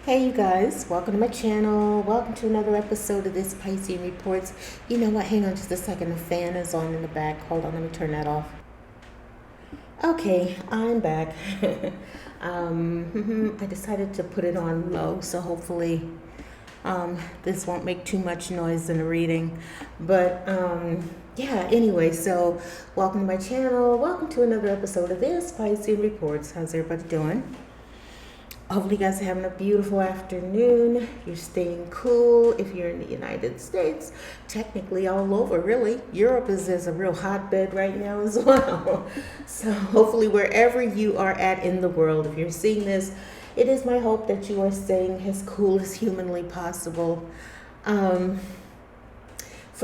Hey you guys, welcome to my channel. Welcome to another episode of this Piscean Reports. You know what? Hang on just a second. The fan is on in the back. Hold on, let me turn that off. Okay, I'm back. I decided to put it on low, so hopefully this won't make too much noise in the reading. But yeah, anyway, so welcome to my channel. Welcome to another episode of this Piscean Reports. How's everybody doing? Hopefully you guys are having a beautiful afternoon. You're staying cool if you're in the United States. Technically all over, really. Europe is a real hotbed right now as well. So hopefully wherever you are at in the world, if you're seeing this, it is my hope that you are staying as cool as humanly possible. For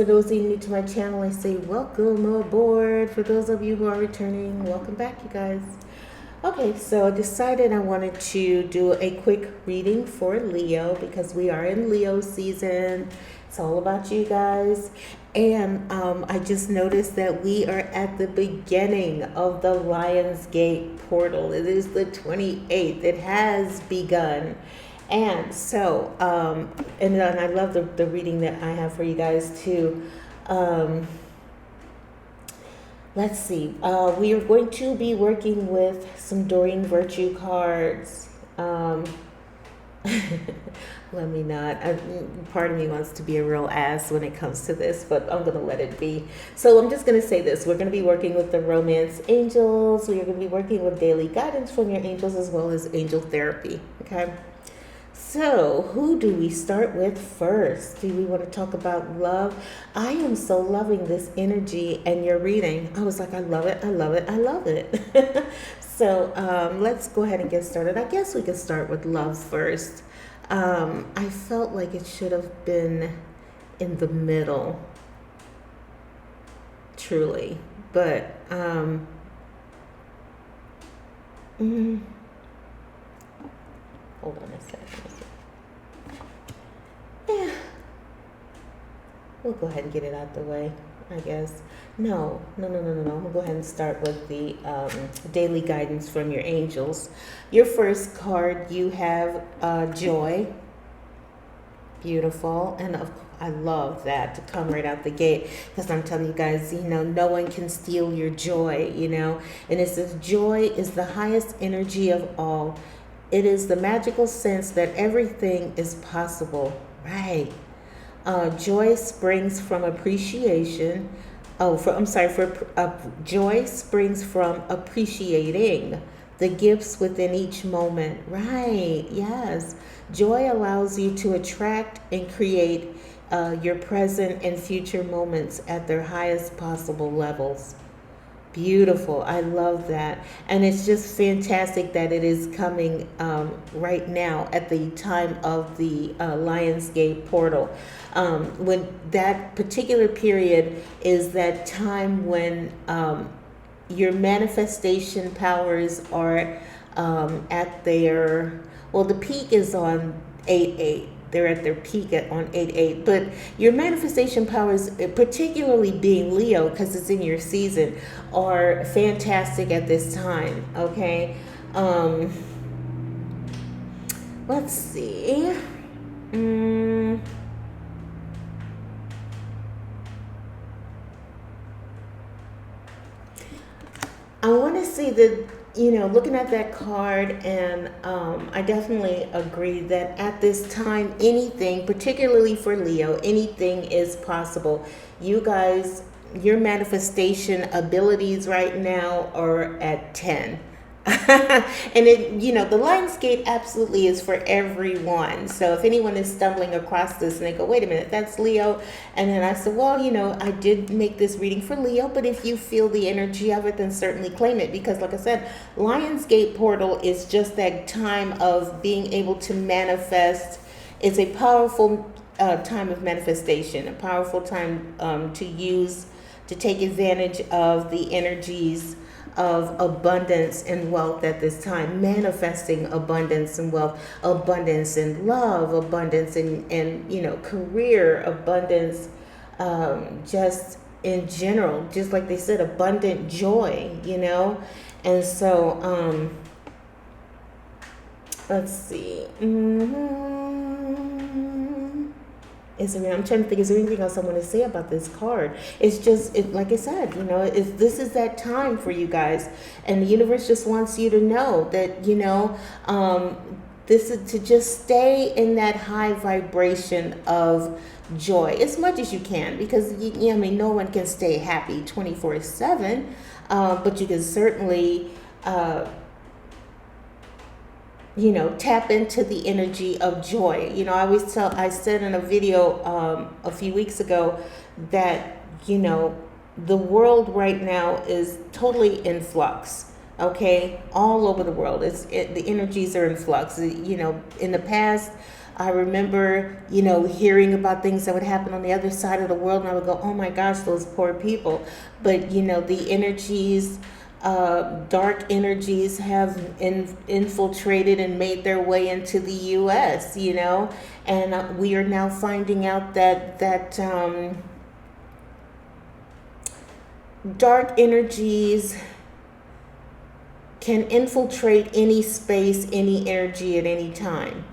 those of you new to my channel, I say welcome aboard. For those of you who are returning, welcome back, you guys. Okay, so I decided I wanted to do a quick reading for Leo because we are in Leo season. It's all about you guys. And I just noticed that we are at the beginning of the Lionsgate portal. It is the 28th. It has begun. And so, and I love the reading that I have for you guys too. Let's see. We are going to be working with some Doreen Virtue cards. Let me not. Part of me wants to be a real ass when it comes to this, but I'm going to let it be. So I'm just going to say this. We're going to be working with the romance angels. We are going to be working with daily guidance from your angels as well as angel therapy. Okay. So, who do we start with first? Do we want to talk about love? I am so loving this energy and your reading. I was like, I love it, I love it, I love it. So, let's go ahead and get started. I guess we could start with love first. I felt like it should have been in the middle, truly. But, hold on a second. Yeah, we'll go ahead and get it out the way, I guess. No. We'll go ahead and start with the daily guidance from your angels. Your first card, you have joy. Beautiful. And I love that to come right out the gate because I'm telling you guys, no one can steal your joy, And it says joy is the highest energy of all. It is the magical sense that everything is possible. Right. Joy springs from appreciation. Joy springs from appreciating the gifts within each moment. Right. Yes. Joy allows you to attract and create your present and future moments at their highest possible levels. Beautiful. I love that. And it's just fantastic that it is coming right now at the time of the Lionsgate portal. When that particular period is that time when your manifestation powers are at their, the peak is on 8/8. They're at their peak on 8/8. But your manifestation powers, particularly being Leo, because it's in your season, are fantastic at this time. Okay. Let's see. I want to see looking at that card, and I definitely agree that at this time, anything, particularly for Leo, anything is possible. You guys, your manifestation abilities right now are at 10. And the Lionsgate absolutely is for everyone. So if anyone is stumbling across this and they go, wait a minute, that's Leo. And then I said, I did make this reading for Leo, but if you feel the energy of it, then certainly claim it. Because like I said, Lionsgate portal is just that time of being able to manifest. It's a powerful time of manifestation, a powerful time to take advantage of the energies of abundance and wealth at this time, manifesting abundance and wealth, abundance in love, abundance in career, abundance just in general, just like they said, abundant joy, And so Let's see. I'm trying to think, is there anything else I want to say about this card? It's just, like I said, this is that time for you guys. And the universe just wants you to know that, this is to just stay in that high vibration of joy as much as you can, because, no one can stay happy 24/7, but you can certainly, tap into the energy of joy. I said in a video a few weeks ago that, the world right now is totally in flux. Okay, all over the world, the energies are in flux. In the past, I remember, hearing about things that would happen on the other side of the world, and I would go, "Oh my gosh, those poor people." But the energies, dark energies have infiltrated and made their way into the U.S., and we are now finding out that dark energies can infiltrate any space, any energy at any time,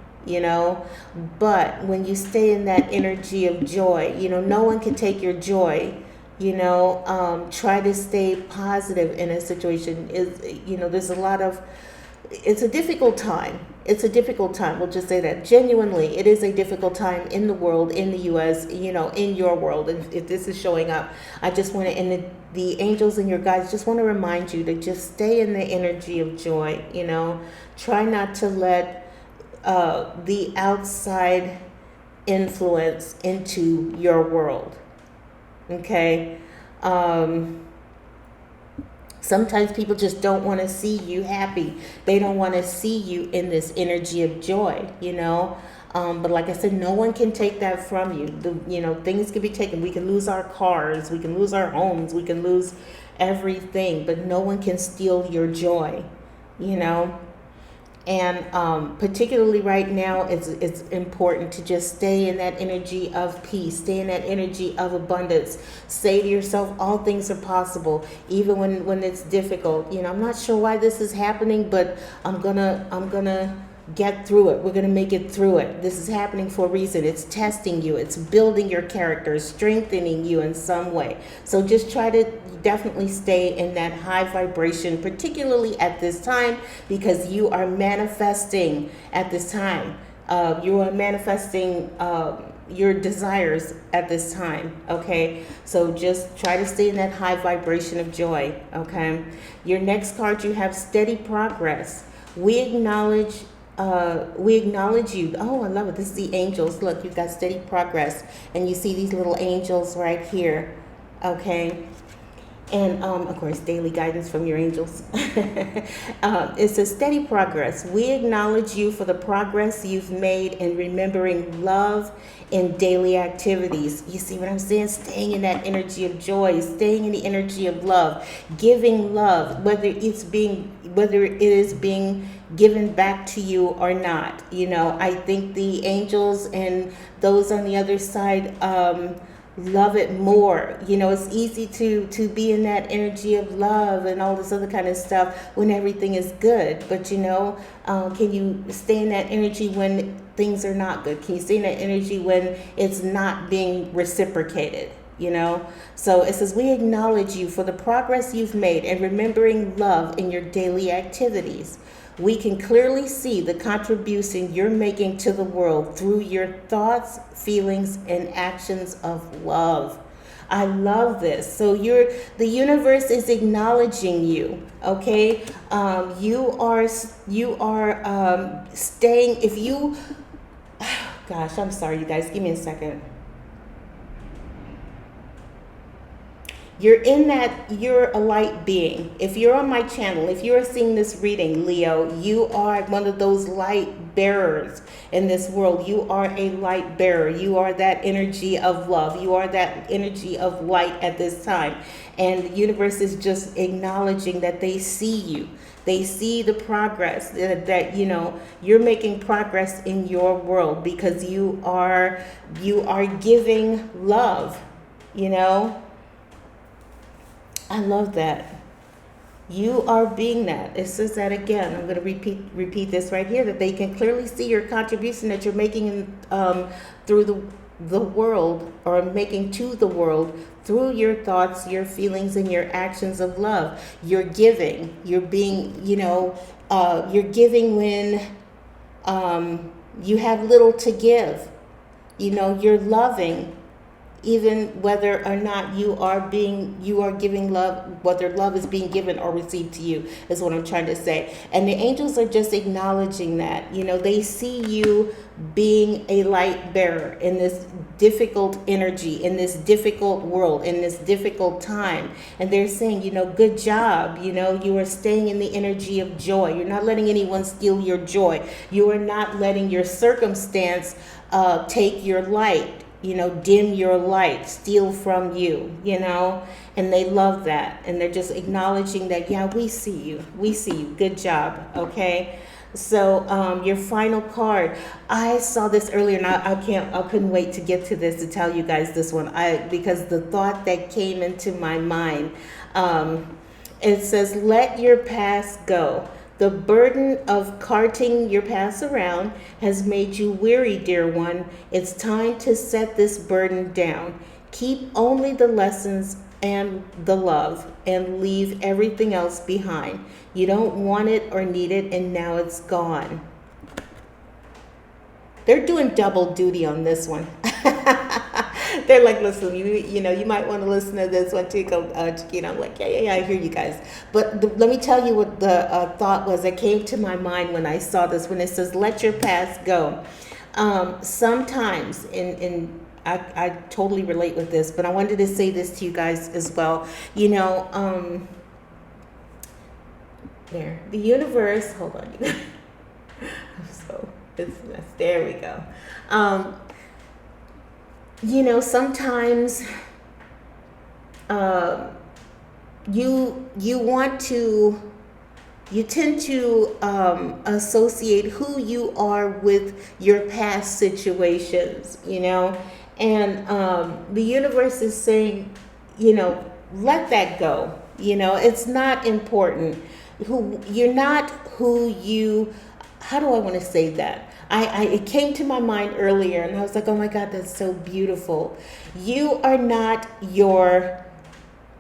but when you stay in that energy of joy, no one can take your joy. Try to stay positive in a situation. There's a lot of, it's a difficult time. It's a difficult time. We'll just say that. Genuinely, it is a difficult time in the world, in the U.S., in your world. And if this is showing up, I just want to, and the angels and your guides just want to remind you to just stay in the energy of joy. Try not to let the outside influence into your world. Okay. Sometimes people just don't want to see you happy. They don't want to see you in this energy of joy, but like I said, no one can take that from you. Things can be taken. We can lose our cars, we can lose our homes, we can lose everything, but no one can steal your joy, And particularly right now, it's important to just stay in that energy of peace, stay in that energy of abundance. Say to yourself, all things are possible, even when it's difficult. I'm not sure why this is happening, but I'm gonna get through it. We're gonna make it through it. This is happening for a reason. It's testing you. It's building your character, strengthening you in some way. So just try to definitely stay in that high vibration, particularly at this time, because you are manifesting at this time. You are manifesting your desires at this time. Okay, so just try to stay in that high vibration of joy. Okay, your next card, you have steady progress. We acknowledge you. Oh, I love it. This is the angels. Look, you've got steady progress, and you see these little angels right here. Okay. And of course, daily guidance from your angels. It says steady progress. We acknowledge you for the progress you've made in remembering love in daily activities. You see what I'm saying? Staying in that energy of joy, staying in the energy of love, giving love, whether it is being given back to you or not. I think the angels and those on the other side love it more. It's easy to be in that energy of love and all this other kind of stuff when everything is good, but can you stay in that energy when things are not good? Can you stay in that energy when it's not being reciprocated? So it says, we acknowledge you for the progress you've made and remembering love in your daily activities. We can clearly see the contribution you're making to the world through your thoughts, feelings, and actions of love. I love this. So the universe is acknowledging you. Okay, you are staying. If you, gosh, I'm sorry, you guys. Give me a second. You're a light being. If you're on my channel, if you're seeing this reading, Leo, you are one of those light bearers in this world. You are a light bearer. You are that energy of love. You are that energy of light at this time. And the universe is just acknowledging that they see you. They see the progress that you're making progress in your world because you are giving love, I love that. You are being that. It says that again. I'm going to repeat this right here, that they can clearly see your contribution that you're making through the world, or making to the world, through your thoughts, your feelings, and your actions of love. You're giving. You're being, you're giving when you have little to give. You're loving, even whether or not you are giving love, whether love is being given or received to you, is what I'm trying to say. And the angels are just acknowledging that. They see you being a light bearer in this difficult energy, in this difficult world, in this difficult time. And they're saying, good job. You are staying in the energy of joy. You're not letting anyone steal your joy. You are not letting your circumstance take your light, dim your light, steal from you, and they love that. And they're just acknowledging that, yeah, we see you. Good job. Okay. So your final card, I saw this earlier, and I couldn't wait to get to this, to tell you guys this one, because the thought that came into my mind, it says, let your past go. The burden of carting your past around has made you weary, dear one. It's time to set this burden down. Keep only the lessons and the love, and leave everything else behind. You don't want it or need it, and now it's gone. They're doing double duty on this one. They're like, listen, you might want to listen to this one too, Chiquita. I'm like, yeah, I hear you guys. But let me tell you what the thought was that came to my mind when I saw this, when it says, let your past go. Sometimes, I totally relate with this, but I wanted to say this to you guys as well. There, the universe, hold on. There we go. Sometimes you tend to associate who you are with your past situations, and the universe is saying, let that go. It's not important. You're not who you, how do I want to say that? It came to my mind earlier, and I was like, oh my God, that's so beautiful. You are not your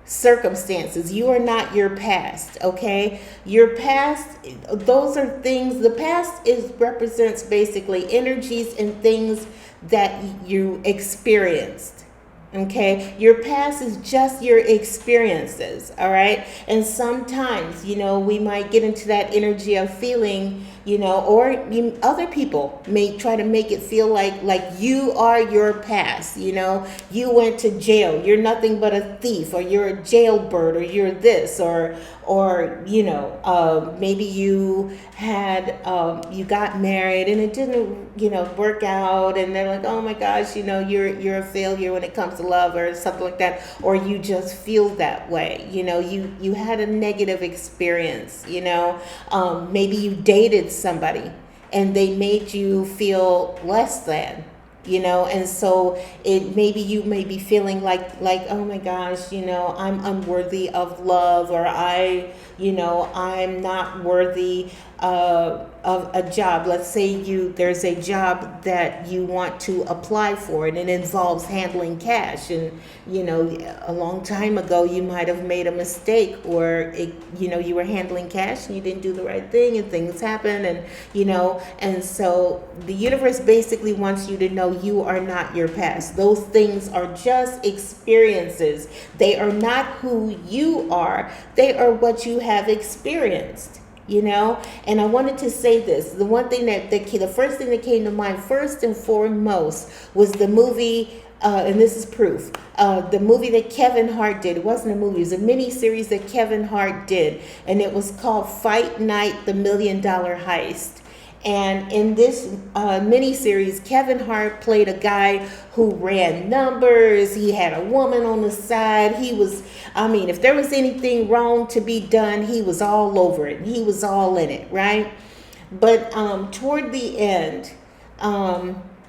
circumstances. You are not your past, okay? Your past, those are things, the past represents basically energies and things that you experienced. Okay, your past is just your experiences, all right? And sometimes, we might get into that energy of feeling, or other people may try to make it feel like you are your past. You went to jail, you're nothing but a thief, or you're a jailbird, or you're this, or maybe you had you got married and it didn't work out, and they're like, oh my gosh, you're a failure when it comes to love, or something like that. Or you just feel that way, you had a negative experience, maybe you dated somebody and they made you feel less than, and so you may be feeling like, oh my gosh, I'm unworthy of love, or I'm not worthy of a job. Let's say there's a job that you want to apply for, and it involves handling cash, and a long time ago you might have made a mistake, or you were handling cash and you didn't do the right thing, and things happen, and and so the universe basically wants you to know you are not your past. Those things are just experiences. They are not who you are. They are what you have experienced. And I wanted to say this. The one thing the first thing that came to mind, first and foremost, was the movie, and this is proof, the movie that Kevin Hart did. It wasn't a movie, it was a mini-series that Kevin Hart did, and it was called Fight Night, the $1 Million Heist. And in this mini-series, Kevin Hart played a guy who ran numbers. He had a woman on the side. If there was anything wrong to be done, he was all over it. He was all in it, right? But toward the end,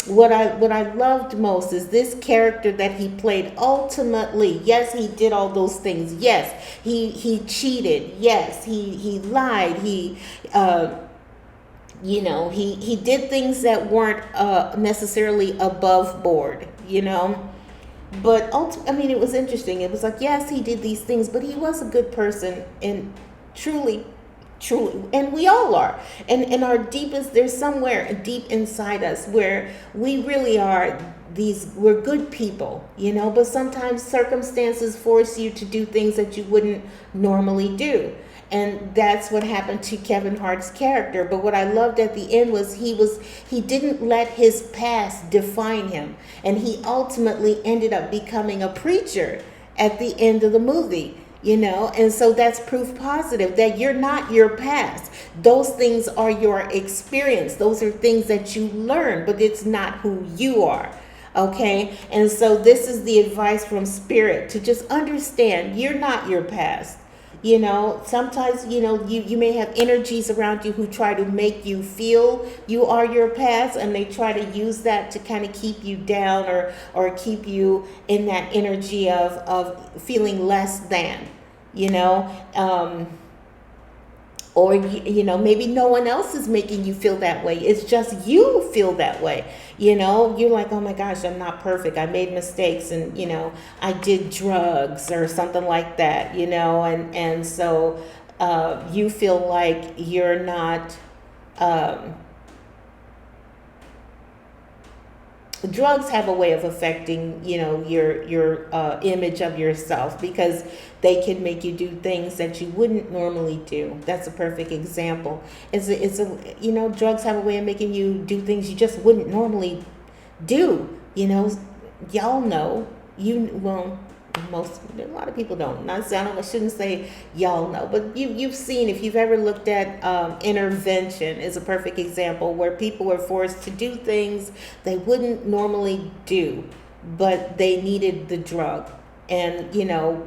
what I loved most is this character that he played. Ultimately, yes, he did all those things. Yes, he cheated. Yes, he lied. Uh, he did things that weren't necessarily above board. But I mean, it was interesting. It was like, yes, he did these things, but he was a good person, and truly, truly, and we all are. And in our deepest, there's somewhere deep inside us where we really are we're good people, but sometimes circumstances force you to do things that you wouldn't normally do. And that's what happened to Kevin Hart's character. But what I loved at the end was he didn't let his past define him. And he ultimately ended up becoming a preacher at the end of the movie. And so that's proof positive that you're not your past. Those things are your experience. Those are things that you learn, but it's not who you are. Okay. And so this is the advice from Spirit, to just understand you're not your past. Sometimes, you may have energies around you who try to make you feel you are your past, and they try to use that to kind of keep you down, or keep you in that energy of feeling less than, or maybe no one else is making you feel that way. It's just you feel that way. You're like, oh my gosh, I'm not perfect, I made mistakes, and I did drugs or something like that, and so you feel like you're not drugs have a way of affecting your image of yourself, because they can make you do things that you wouldn't normally do. That's a perfect example. Drugs have a way of making you do things you just wouldn't normally do. Y'all know, a lot of people don't. I shouldn't say y'all know, but you've seen, if you've ever looked at intervention, is a perfect example where people were forced to do things they wouldn't normally do, but they needed the drug. And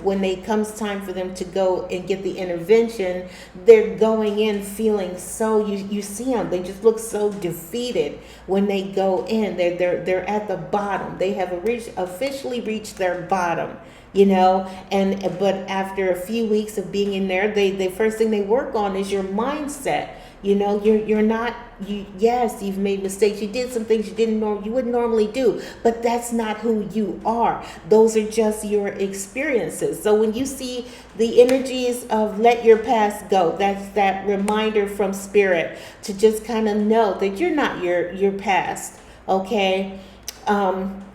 when it comes time for them to go and get the intervention, they're going in feeling so, you see them, they just look so defeated when they go in. They're at the bottom. They have officially reached their bottom. But after a few weeks of being in there, the first thing they work on is your mindset. You're not, yes, you've made mistakes. You did some things you wouldn't normally do, but that's not who you are. Those are just your experiences. So when you see the energies of let your past go, that's that reminder from Spirit to just kind of know that you're not your past. Okay.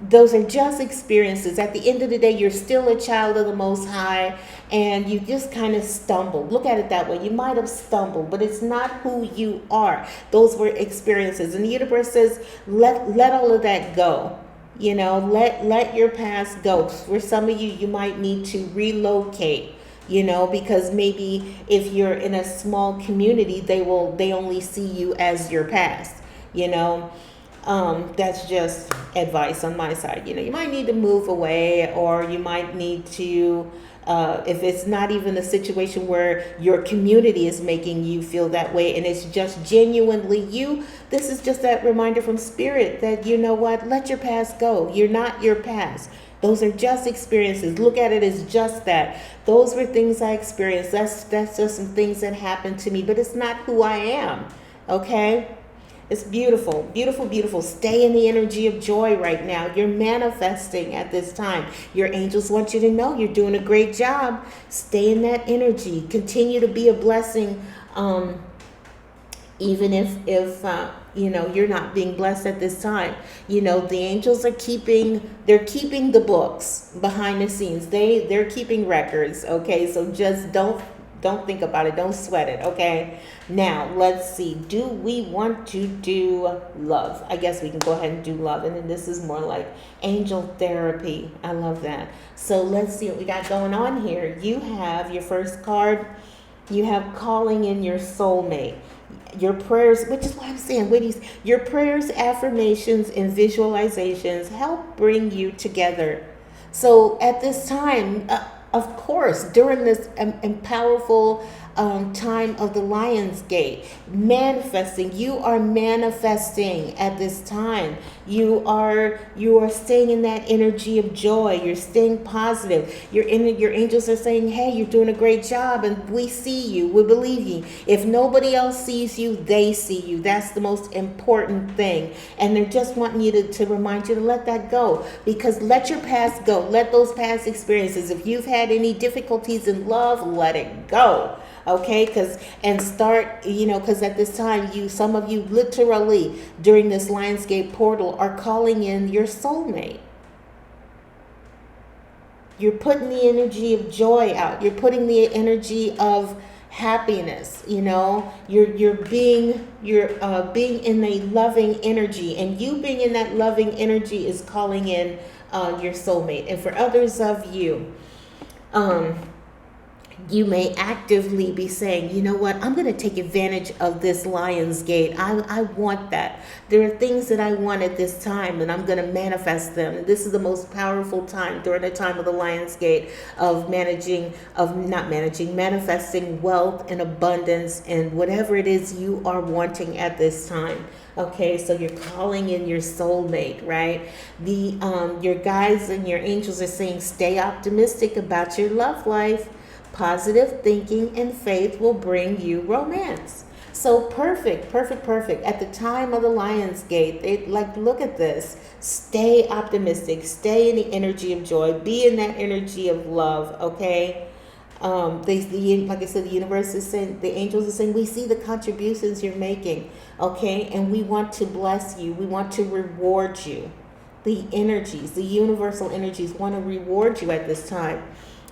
Those are just experiences. At the end of the day, you're still a child of the Most High, and you just kind of stumbled. Look at it that way. You might have stumbled, but it's not who you are. Those were experiences. And the universe says, let all of that go. Let your past go. For some of you, you might need to relocate. Because maybe if you're in a small community, they only see you as your past. That's just advice on my side. You might need to move away, or you might need to, if it's not even a situation where your community is making you feel that way and it's just genuinely you, this is just that reminder from Spirit that, let your past go. You're not your past. Those are just experiences. Look at it as just that. Those were things I experienced. That's just some things that happened to me, but it's not who I am. Okay? It's beautiful, beautiful, beautiful. Stay in the energy of joy right now. You're manifesting at this time. Your angels want you to know you're doing a great job. Stay in that energy. Continue to be a blessing, even if you're not being blessed at this time. The angels are keeping the books behind the scenes. They're keeping records. Okay, so just don't think about it. Don't sweat it. Okay. Now, let's see. Do we want to do love? I guess we can go ahead and do love. And then this is more like angel therapy. I love that. So let's see what we got going on here. You have your first card. You have calling in your soulmate. Your prayers, which is what I'm saying, ladies, your prayers, affirmations, and visualizations help bring you together. So at this time, of course, during this powerful time of the Lion's Gate. Manifesting. You are manifesting at this time. You are staying in that energy of joy. You're staying positive. Your angels are saying, hey, you're doing a great job, and we see you. We believe you. If nobody else sees you, they see you. That's the most important thing. And they're just wanting you to remind you to let that go. Because let your past go. Let those past experiences. If you've had any difficulties in love, let it go. Okay, because at this time, some of you literally during this Lionsgate portal are calling in your soulmate. You're putting the energy of joy out. You're putting the energy of happiness. You're being in a loving energy, and you being in that loving energy is calling in your soulmate. And for others of you, you may actively be saying, you know what, I'm going to take advantage of this Lion's Gate. I want that. There are things that I want at this time, and I'm going to manifest them. And this is the most powerful time during the time of the Lion's Gate of manifesting wealth and abundance and whatever it is you are wanting at this time. Okay, so you're calling in your soulmate, right? Your guides and your angels are saying, stay optimistic about your love life. Positive thinking and faith will bring you romance. So perfect. At the time of the Lion's Gate, look at this. Stay optimistic. Stay in the energy of joy. Be in that energy of love, okay? Like I said, the universe is saying, the angels are saying, we see the contributions you're making, okay? And we want to bless you. We want to reward you. The energies, the universal energies want to reward you at this time.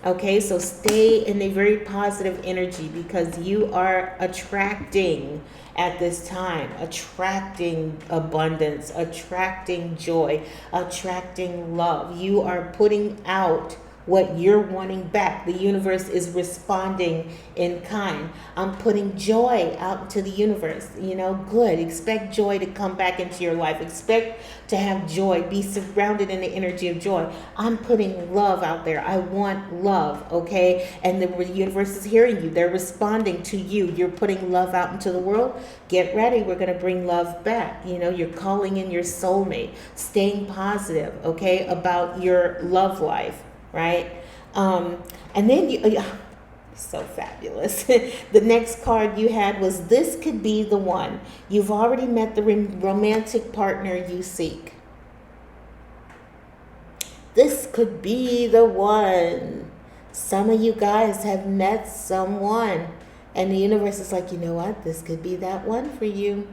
Okay, so stay in a very positive energy because you are attracting at this time, attracting abundance, attracting joy, attracting love. You are putting out what you're wanting back. The universe is responding in kind. I'm putting joy out into the universe. Good. Expect joy to come back into your life. Expect to have joy. Be surrounded in the energy of joy. I'm putting love out there. I want love, okay? And the universe is hearing you. They're responding to you. You're putting love out into the world. Get ready. We're going to bring love back. You're calling in your soulmate. Staying positive, okay, about your love life. Right? And then so fabulous. The next card you had was, this could be the one. You've already met the romantic partner you seek. This could be the one. Some of you guys have met someone, and the universe is like, you know what? This could be that one for you.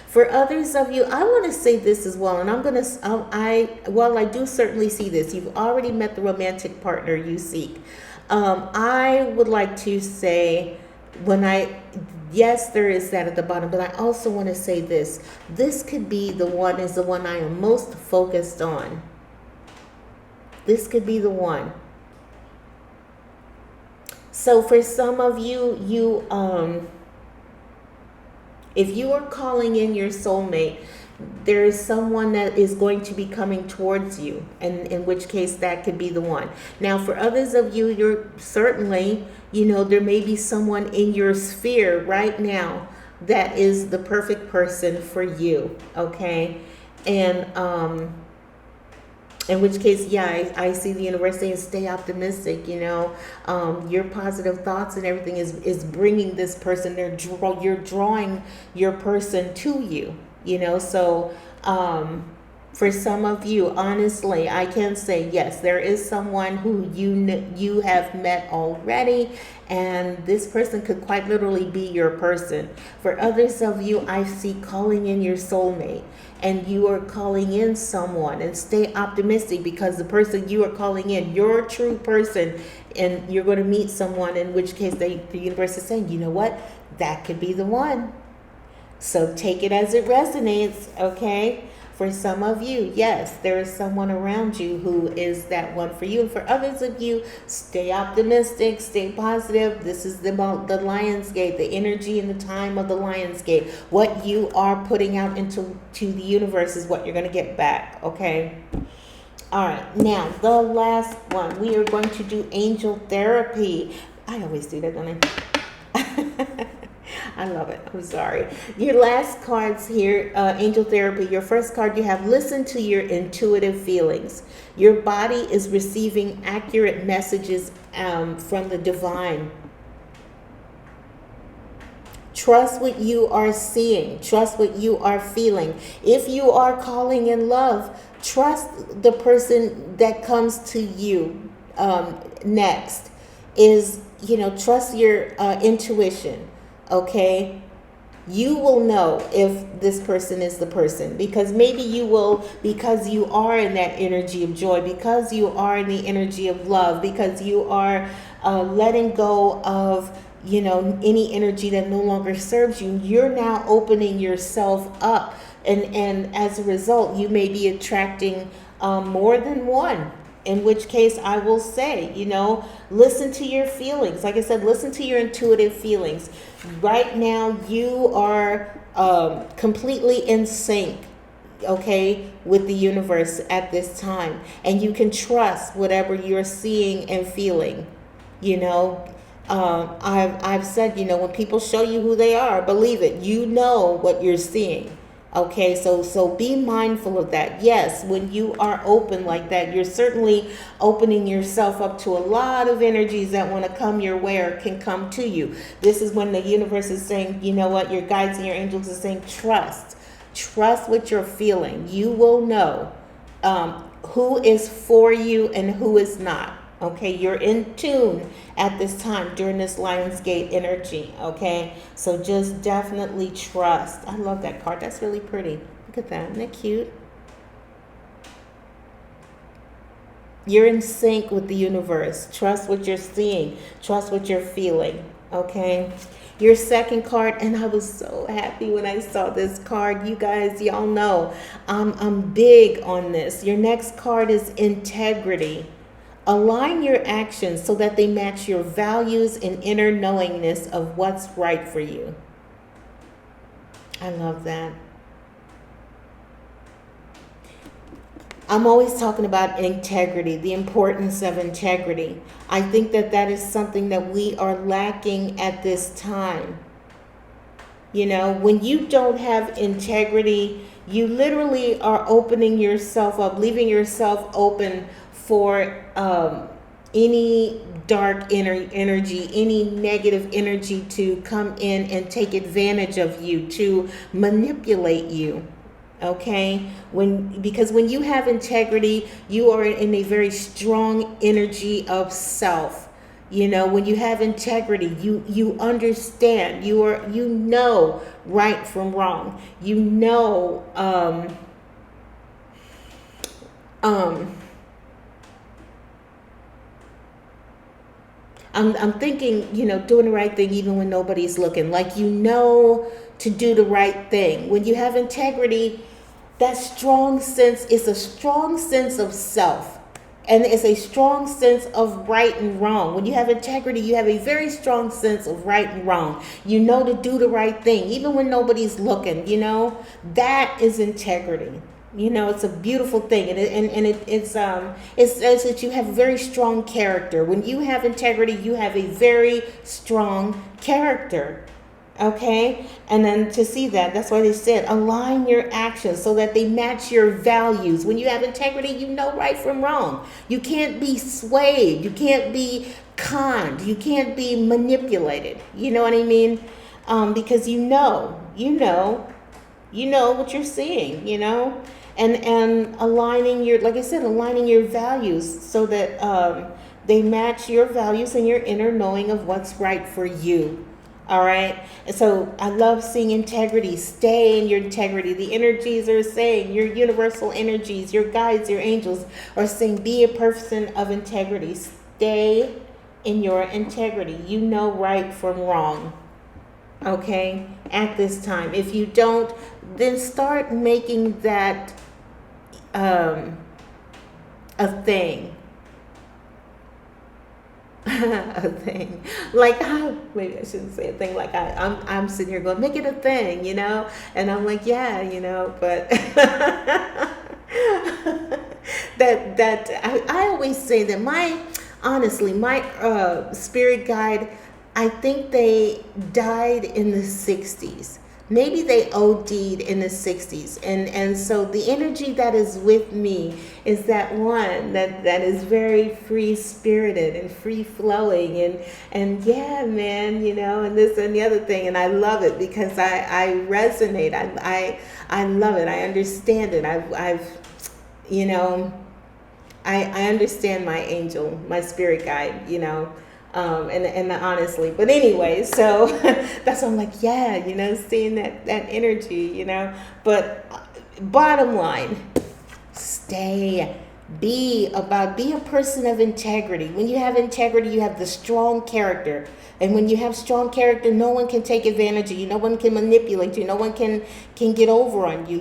For others of you, I want to say this as well, and I do certainly see this. You've already met the romantic partner you seek. I would like to say, yes, there is that at the bottom, but I also want to say this. This could be the one, is the one I am most focused on. This could be the one. So for some of you, if you are calling in your soulmate, there is someone that is going to be coming towards you, and in which case that could be the one. Now, for others of you, you're certainly, there may be someone in your sphere right now that is the perfect person for you, okay? And in which case, yeah, I see the universe saying stay optimistic. Your positive thoughts and everything is bringing this person. You're drawing your person to you. So for some of you, honestly, I can say yes, there is someone who you have met already, and this person could quite literally be your person. For others of you, I see calling in your soulmate. And you are calling in someone, and stay optimistic because the person you are calling in, your true person, and you're going to meet someone in which case the universe is saying, you know what, that could be the one. So take it as it resonates, okay? For some of you, yes, there is someone around you who is that one for you. And for others of you, stay optimistic, stay positive. This is the Lion's Gate, the energy and the time of the Lion's Gate. What you are putting out into the universe is what you're going to get back, okay? All right, now the last one. We are going to do angel therapy. I always do that, don't I? I love it. I'm sorry. Your last cards here, Angel Therapy. Your first card, you have listen to your intuitive feelings. Your body is receiving accurate messages from the divine. Trust what you are seeing. Trust what you are feeling. If you are calling in love, trust the person that comes to you next. Trust your intuition. Okay, you will know if this person is the person, because maybe you will, because you are in that energy of joy, because you are in the energy of love, because you are letting go of any energy that no longer serves you. You're now opening yourself up, and as a result you may be attracting more than one. In which case, I will say, listen to your feelings. Like I said, listen to your intuitive feelings. Right now, you are completely in sync, okay, with the universe at this time. And you can trust whatever you're seeing and feeling. I've said, when people show you who they are, believe it. You know what you're seeing. Okay, so be mindful of that. Yes, when you are open like that, you're certainly opening yourself up to a lot of energies that want to come your way or can come to you. This is when the universe is saying, you know what, your guides and your angels are saying, trust. Trust what you're feeling. You will know who is for you and who is not. Okay, you're in tune at this time during this Lionsgate energy. Okay, so just definitely trust. I love that card. That's really pretty. Look at that. Isn't that cute? You're in sync with the universe. Trust what you're seeing. Trust what you're feeling. Okay. Your second card, and I was so happy when I saw this card. You guys, y'all know I'm big on this. Your next card is integrity. Align your actions so that they match your values and inner knowingness of what's right for you. I love that. I'm always talking about integrity, the importance of integrity. I think that is something that we are lacking at this time. When you don't have integrity, you literally are opening yourself up, leaving yourself open for any dark energy, any negative energy to come in and take advantage of you, to manipulate you. Okay, because when you have integrity, you are in a very strong energy of self. When you have integrity, you understand. You know right from wrong. I'm thinking, doing the right thing even when nobody's looking. Like, to do the right thing. When you have integrity, that strong sense is a strong sense of self. And it's a strong sense of right and wrong. When you have integrity, you have a very strong sense of right and wrong. You know to do the right thing, even when nobody's looking, that is integrity. It's a beautiful thing, and it says that you have a very strong character. When you have integrity, you have a very strong character. Okay, and then to see that's why they said align your actions so that they match your values. When you have integrity, you know right from wrong. You can't be swayed. You can't be conned. You can't be manipulated. You know what I mean? Because you know what you're seeing. And aligning aligning your values so that they match your values and your inner knowing of what's right for you. All right. And so I love seeing integrity. Stay in your integrity. The energies are saying, your universal energies, your guides, your angels are saying, be a person of integrity. Stay in your integrity. You know right from wrong. Okay. At this time. If you don't, then start making that a thing. A thing. Like, maybe I shouldn't say a thing. Like I'm sitting here going, make it a thing, and I'm like, yeah, but that I always say that honestly, my spirit guide, I think they died in the 60s. Maybe they OD'd in the 60s. And so the energy that is with me is that one that is very free spirited and free flowing and yeah, man, and this and the other thing. And I love it because I resonate. I love it. I understand it. I've you know, I understand my angel, my spirit guide, and honestly, but anyway, so that's why I'm like, yeah, seeing that energy, but bottom line, be a person of integrity. When you have integrity, you have the strong character. And when you have strong character, no one can take advantage of you. No one can manipulate you. No one can get over on you.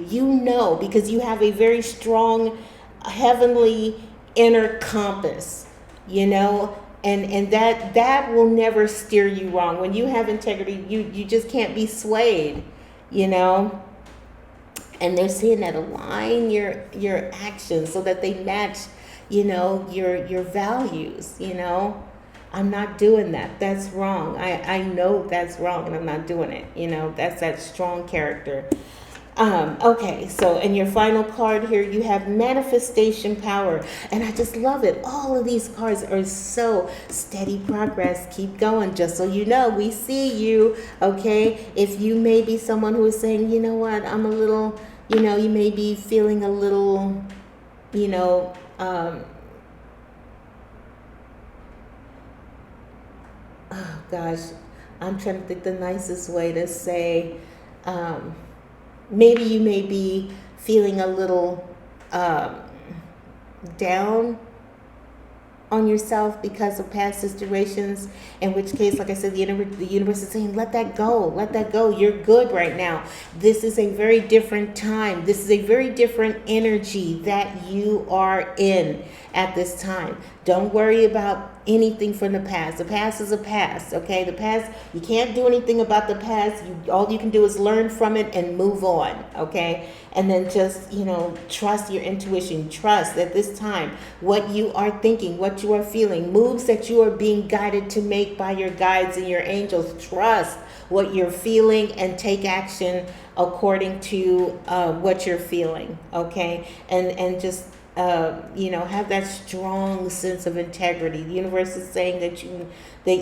Because you have a very strong heavenly inner compass, and that will never steer you wrong. When you have integrity, you just can't be swayed, and they're saying that align your actions so that they match, your values. I'm not doing that. That's wrong. I know that's wrong, and I'm not doing it. That's that strong character. Okay, so in your final card here, you have manifestation power, and I just love it. All of these cards are so steady progress. Keep going, just so you know, we see you, okay? If you may be someone who is saying, you know what, I'm a little, you may be feeling a little, oh gosh, I'm trying to think the nicest way to say, maybe you may be feeling a little down on yourself because of past situations, in which case, like I said, the universe is saying, let that go, you're good right now. This is a very different time. This is a very different energy that you are in at this time. Don't worry about anything from the past. The past is a past, okay? The past, you can't do anything about the past. All you can do is learn from it and move on, okay? And then just, trust your intuition. Trust that this time, what you are thinking, what you are feeling, moves that you are being guided to make by your guides and your angels. Trust what you're feeling and take action according to what you're feeling, okay? And just have that strong sense of integrity. The universe is saying that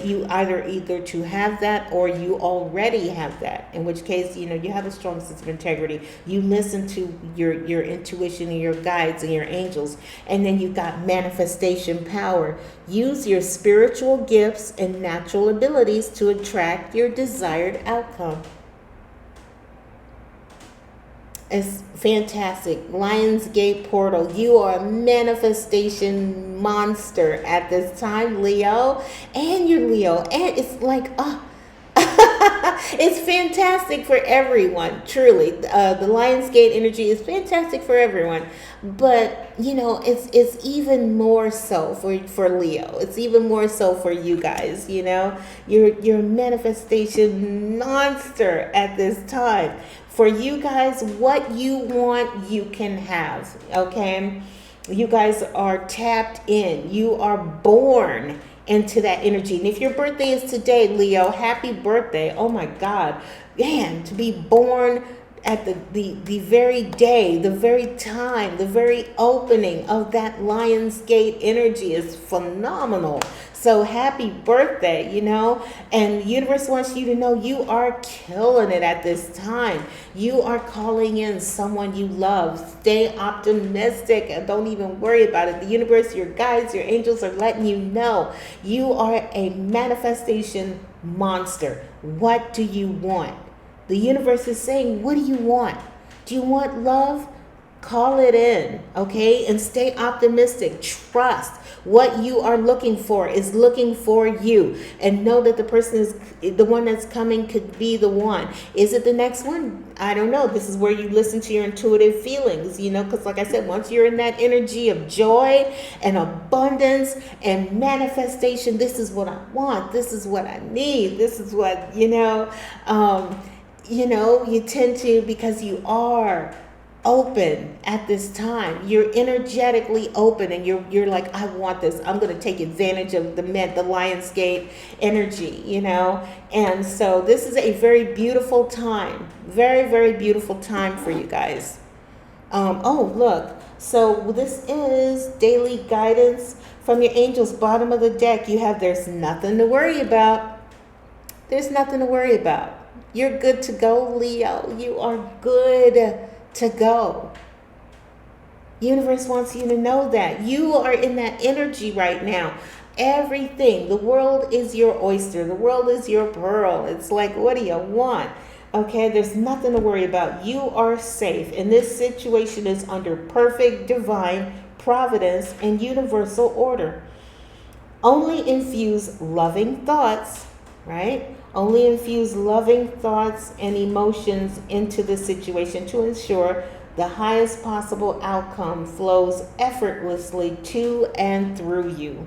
you either to have that or you already have that. In which case, you have a strong sense of integrity. You listen to your intuition and your guides and your angels, and then you've got manifestation power. Use your spiritual gifts and natural abilities to attract your desired outcome. It's fantastic. Lionsgate portal. You are a manifestation monster at this time, Leo. And you're Leo. And it's like, it's fantastic for everyone, truly. The Lionsgate energy is fantastic for everyone. But, it's even more so for Leo. It's even more so for you guys, You're a manifestation monster at this time. For you guys, what you want, you can have, okay? You guys are tapped in. You are born into that energy. And if your birthday is today, Leo, happy birthday. Oh my God. Man, to be born at the very day, the very time, the very opening of that Lionsgate energy is phenomenal. So happy birthday, and the universe wants you to know you are killing it at this time. You are calling in someone you love. Stay optimistic and don't even worry about it. The universe, your guides, your angels are letting you know you are a manifestation monster. What do you want? The universe is saying, what do you want? Do you want love? Call it in, okay? And stay optimistic. Trust what you are looking for is looking for you. And know that the person is the one that's coming could be the one. Is it the next one? I don't know. This is where you listen to your intuitive feelings, because like I said, once you're in that energy of joy and abundance and manifestation, this is what I want. This is what I need. This is what, you tend to, because you are open at this time. You're energetically open, and you're like, I want this. I'm going to take advantage of the Lionsgate energy, And so this is a very beautiful time. Very, very beautiful time for you guys. Oh, look. So this is daily guidance from your angels. Bottom of the deck, you have there's nothing to worry about. There's nothing to worry about. You're good to go, Leo. You are good to go. Universe wants you to know that. You are in that energy right now. Everything. The world is your oyster. The world is your pearl. It's like, what do you want? Okay, there's nothing to worry about. You are safe. And this situation is under perfect divine providence and universal order. Only infuse loving thoughts, right? Only infuse loving thoughts and emotions into the situation to ensure the highest possible outcome flows effortlessly to and through you.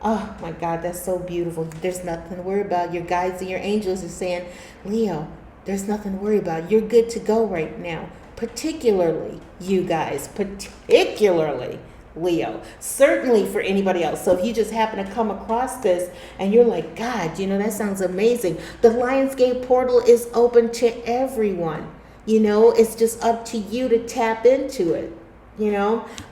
Oh my God, that's so beautiful. There's nothing to worry about. Your guides and your angels are saying, Leo, there's nothing to worry about. You're good to go right now. Particularly you guys, particularly Leo. Certainly for anybody else. So if you just happen to come across this and you're like, God, that sounds amazing. The Lionsgate portal is open to everyone. It's just up to you to tap into it.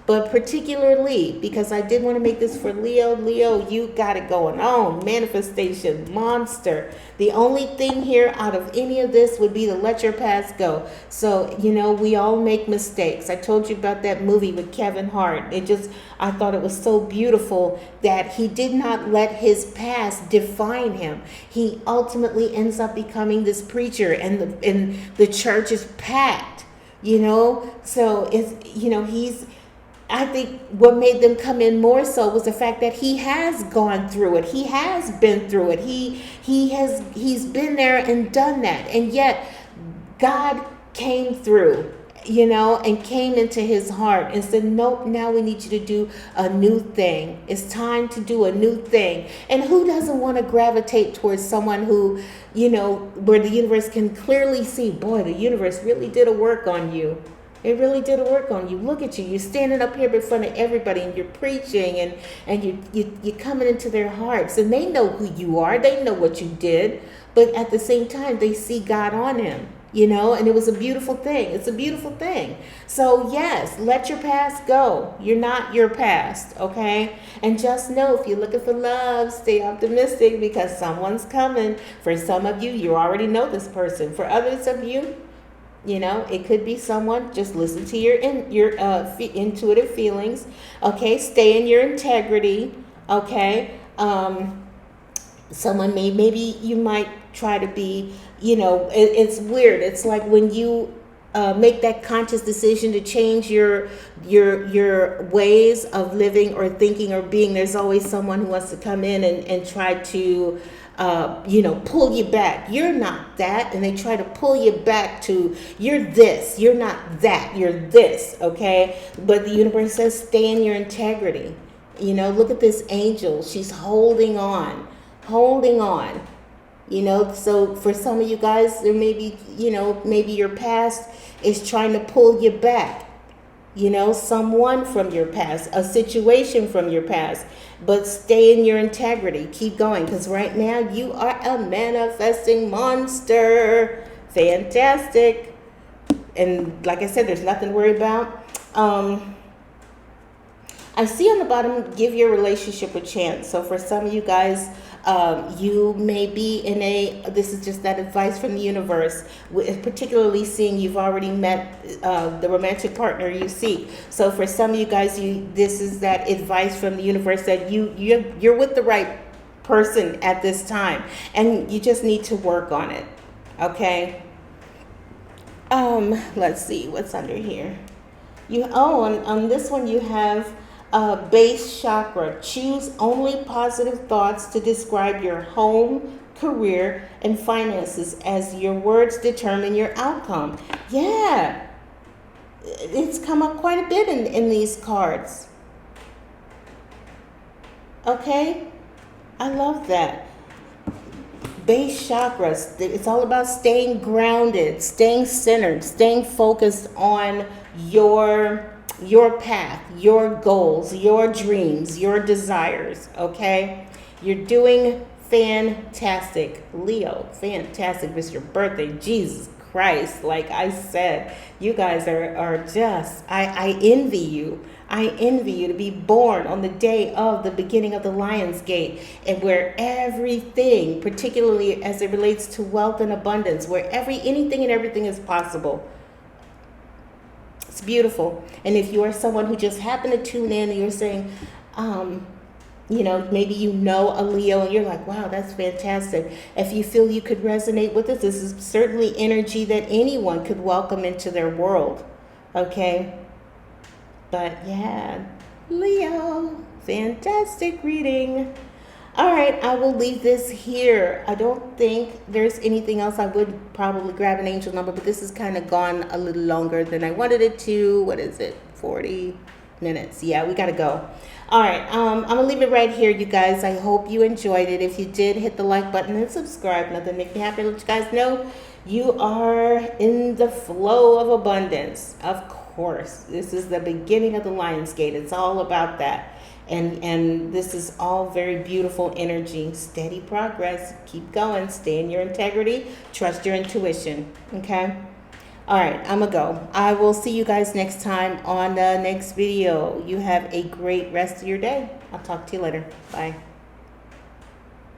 But particularly because I did want to make this for Leo. Leo, you got it going on. Manifestation monster. The only thing here out of any of this would be to let your past go. So, we all make mistakes. I told you about that movie with Kevin Hart. I thought it was so beautiful that he did not let his past define him. He ultimately ends up becoming this preacher, and the church is packed. So it's, I think what made them come in more so was the fact that he has gone through it. He has been through it. He's been there and done that. And yet God came through, and came into his heart and said, nope, now we need you to do a new thing. It's time to do a new thing. And who doesn't want to gravitate towards someone who, where the universe can clearly see, boy, the universe really did a work on you. It really did a work on you. Look at you. You're standing up here in front of everybody and you're preaching and you're coming into their hearts. And they know who you are. They know what you did. But at the same time, they see God on him. And it was a beautiful thing. It's a beautiful thing. So yes, let your past go. You're not your past, okay? And just know, if you're looking for love, stay optimistic because someone's coming. For some of you, you already know this person. For others of you, it could be someone. Just listen to your intuitive feelings, okay? Stay in your integrity, okay? Someone maybe you might try to be, it's weird. It's like when you make that conscious decision to change your ways of living or thinking or being, there's always someone who wants to come in and try to pull you back. You're not that. And they try to pull you back to, you're this, you're not that, you're this, okay? But the universe says stay in your integrity. Look at this angel. She's holding on. So for some of you guys, there may be, maybe your past is trying to pull you back. Someone from your past, a situation from your past, but stay in your integrity. Keep going, because right now you are a manifesting monster. Fantastic. And like I said, there's nothing to worry about. I see on the bottom, give your relationship a chance. So for some of you guys, you may be this is just that advice from the universe, particularly seeing you've already met the romantic partner you seek. So for some of you guys, this is that advice from the universe that you're with the right person at this time, and you just need to work on it, okay? Let's see what's under here. On this one you have base chakra. Choose only positive thoughts to describe your home, career, and finances, as your words determine your outcome. Yeah, it's come up quite a bit in these cards. Okay, I love that. base chakras. It's all about staying grounded, staying centered, staying focused on your path, your goals, your dreams, your desires, okay? You're doing fantastic, Leo. Fantastic. It's your birthday. Jesus Christ. Like I said, you guys are just, I envy you. I envy you to be born on the day of the beginning of the Lion's Gate, and where everything, particularly as it relates to wealth and abundance, where anything and everything is possible. It's beautiful. And if you are someone who just happened to tune in and you're saying, maybe you know a Leo and you're like, wow, that's fantastic. If you feel you could resonate with this is certainly energy that anyone could welcome into their world. Okay? But yeah, Leo, fantastic reading. All right, I will leave this here. I don't think there's anything else. I would probably grab an angel number, but this has kind of gone a little longer than I wanted it to. What is it? 40 minutes. Yeah, we got to go. All right, I'm going to leave it right here, you guys. I hope you enjoyed it. If you did, hit the like button and subscribe. Nothing makes me happy to let you guys know you are in the flow of abundance. Of course, this is the beginning of the Lion's Gate. It's all about that. And this is all very beautiful energy, steady progress. Keep going, stay in your integrity, trust your intuition, okay? All right, I'm gonna go. I will see you guys next time on the next video. You have a great rest of your day. I'll talk to you later. Bye.